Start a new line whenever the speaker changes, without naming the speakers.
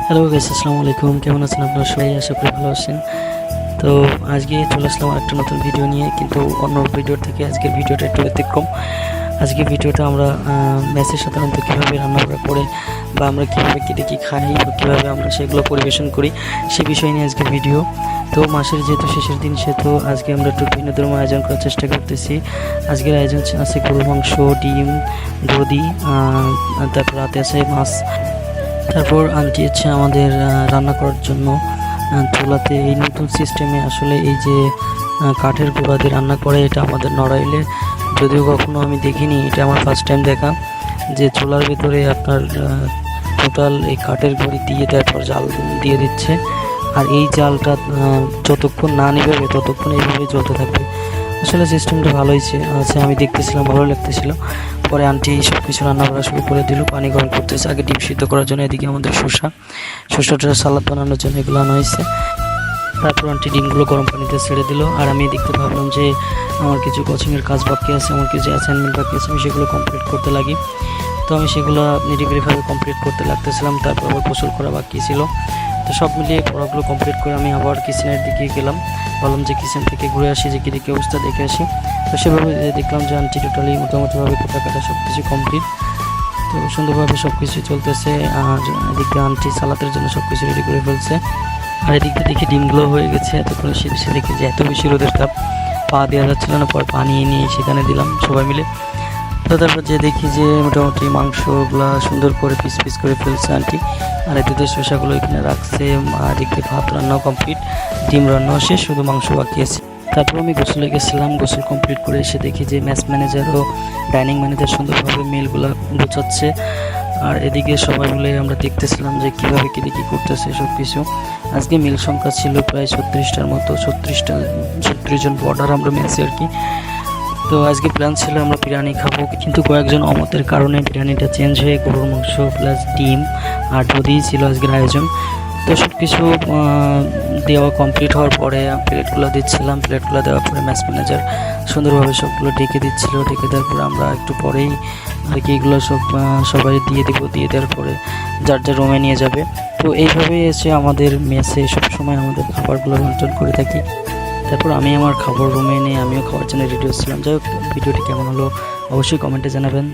Hello guys, আসসালামু আলাইকুম। কেমন আছেন আপনারা সবাই? আশা করি ভালো আছেন। তো আজকে চলে আসলাম একটা নতুন ভিডিও নিয়ে, কিন্তু অন্য ভিডিওর থেকে আজকের ভিডিওটা একটু ব্যতিক্রম। আজকে ভিডিওটা আমরা মেসে সাধারণত কীভাবে রান্না করা করে বা আমরা কীভাবে কেটে কী খাই বা কীভাবে আমরা সেগুলো পরিবেশন করি সে বিষয় নিয়ে আজকে ভিডিও। তো মাসের যেহেতু শেষের দিন, সেহেতু আজকে আমরা একটু ভিন্ন ধর্মের আয়োজন করার চেষ্টা করতেছি। আজকের আয়োজন আছে গরুর মাংস, ডিম, দধি, তারপর রাতে আছে মাছ। তারপর আনটি হচ্ছে আমাদের রান্না করার জন্য চুলাতে এই নতুন সিস্টেমে আসলে এই যে কাঠের গুঁড়া দিয়ে রান্না করে, এটা আমাদের নড়াইলে যদিও কখনো আমি দেখিনি, এটা আমার ফার্স্ট টাইম দেখা যে চুলার ভিতরে আপনার টোটাল এই কাঠের গুঁড়ি দিয়ে তারপর জাল দিয়ে দিচ্ছে। আর এই জালটা যতক্ষণ না নিবে ততক্ষণ এইভাবে জ্বলতে থাকবে। আসলে সিস্টেমটা ভালোই আছে, আমি দেখতেছিলাম, ভালো লাগতেছিল। পরে আন্টি সব কিছু রান্না করা শুরু করে দিল। পানি গরম করতেছে, আগে ডিম সিদ্ধ করার জন্য এদিকে আমাদের শসাটা সালাদ বানানোর জন্য এগুলো আনা হয়েছে। তারপর আন্টি ডিমগুলো গরম পানিতে ছেড়ে দিল। আর আমি দেখতে ভাবলাম যে আমার কিছু কোচিংয়ের কাজ বাকি আছে, আমার কিছু অ্যাসাইনমেন্ট বাকি আছে, আমি সেগুলো কমপ্লিট করতে লাগি। তো আমি সেগুলো নিরিবিলিভাবে কমপ্লিট করতে লাগতেছিলাম। তারপর আবার গোসল করা বাকি ছিল। তো সব মিলিয়ে পড়াগুলো কমপ্লিট করে আমি আবার কিচেনের দিকে গেলাম। ভাবলাম যে কিচেন থেকে ঘুরে আসি, যে কী অবস্থা দেখে আসি। তো সেভাবে দেখলাম যে আন্টি টোটালি মোটামুটিভাবে কাটা সব কিছু কমপ্লিট। তো সুন্দরভাবে সব কিছু চলতেছে। আর এদিকে আন্টি সালাতের জন্য সব কিছু রেডি করে ফেলছে। আর এদিকে দেখি ডিমগুলো হয়ে গেছে। এতক্ষণ সে দেখি যে এত বেশি রোদের তাপ, পা দেওয়া যাচ্ছিল না। পরে পানি নিয়ে সেখানে দিলাম সবাই মিলে। তো তারপর যে দেখি যে মোটামুটি মাংসগুলো সুন্দর করে পিস পিস করে ফেলছে আন্টি। আর এদিকে শসাগুলো এখানে রাখছে। আর এদিকে ভাত রান্নাও কমপ্লিট, ডিম রান্নাও শেষ, শুধু মাংস বাকি আছে। তারপর আমি গোসলে গেছিলাম। গোসল কমপ্লিট করে এসে দেখি যে ম্যাচ ম্যানেজার ও ডাইনিং ম্যানেজার সুন্দরভাবে মিলগুলো গোছাচ্ছে। আর এদিকে সবাই মিলে আমরা দেখতেছিলাম যে কীভাবে কী করতেছে সব কিছু। আজকে মিল সংখ্যা ছিল প্রায় 36টার মতো, 36 জন বর্ডার আমরা মেয়েছি আর কি। তো আজকে প্ল্যান ছিল আমরা বিরিয়ানি খাবো, কিন্তু কয়েকজন অমতের কারণে বিরিয়ানিটা চেঞ্জ হয়ে গরুর মাংস প্লাস ডিম আর দধি ছিল আজকের আয়োজন। তো সব কিছু দেওয়া কমপ্লিট হওয়ার পরে প্লেটগুলো দিচ্ছিলাম। প্লেটগুলো দেওয়ার পরে ম্যাচ ম্যানেজার সুন্দরভাবে সবগুলো ঢেকে দিচ্ছিল। ঢেকে দেওয়ার পরে আমরা একটু পরেই আর কি এগুলো সবাই দিয়ে দেওয়ার পরে যার যার রুমে নিয়ে যাবে। তো এইভাবেই এসে আমাদের মেসে সবসময় আমাদের খাবারগুলো বন্টন করে থাকি। তারপর আমি আমার খাবার রুমে নিয়ে আমিও খাওয়ার জন্য রেডি হচ্ছিলাম। যাই হোক, ভিডিওটি কেমন হলো অবশ্যই কমেন্টে জানাবেন।